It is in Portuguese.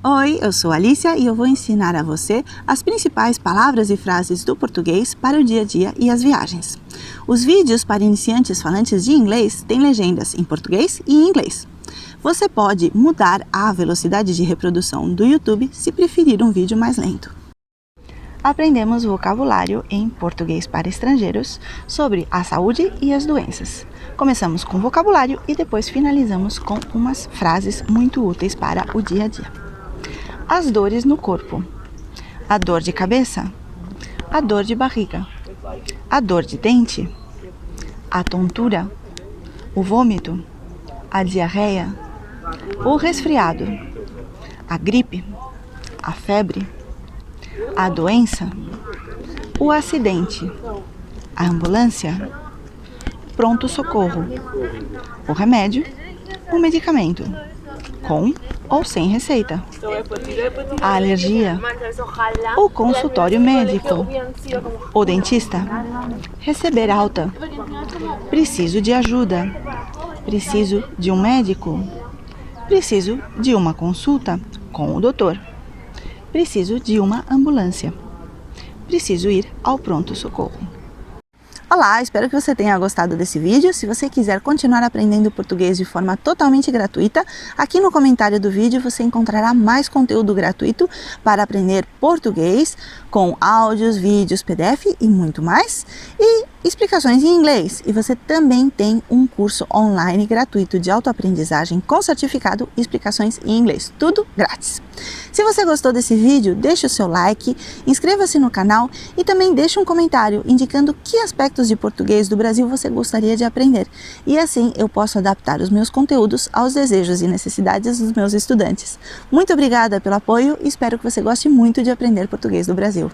Oi, eu sou Alicia e eu vou ensinar a você as principais palavras e frases do português para o dia a dia e as viagens. Os vídeos para iniciantes falantes de inglês têm legendas em português e em inglês. Você pode mudar a velocidade de reprodução do YouTube se preferir um vídeo mais lento. Aprendemos vocabulário em português para estrangeiros sobre a saúde e as doenças. Começamos com vocabulário e depois finalizamos com umas frases muito úteis para o dia a dia. As dores no corpo: a dor de cabeça, a dor de barriga, a dor de dente, a tontura, o vômito, a diarreia, o resfriado, a gripe, a febre, a doença, o acidente, a ambulância, pronto-socorro, o remédio, o medicamento, com ou sem receita, a alergia, o consultório médico, o dentista, receber alta, preciso de ajuda, preciso de um médico, preciso de uma consulta com o doutor, preciso de uma ambulância, preciso ir ao pronto-socorro. Olá, espero que você tenha gostado desse vídeo. Se você quiser continuar aprendendo português de forma totalmente gratuita, aqui no comentário do vídeo você encontrará mais conteúdo gratuito para aprender português com áudios, vídeos, PDF e muito mais, e explicações em inglês. E você também tem um curso online gratuito de autoaprendizagem com certificado e explicações em inglês, tudo grátis. Se você gostou desse vídeo, deixe o seu like, inscreva-se no canal e também deixe um comentário indicando que aspectos de português do Brasil você gostaria de aprender. E assim eu posso adaptar os meus conteúdos aos desejos e necessidades dos meus estudantes. Muito obrigada pelo apoio e espero que você goste muito de aprender português do Brasil.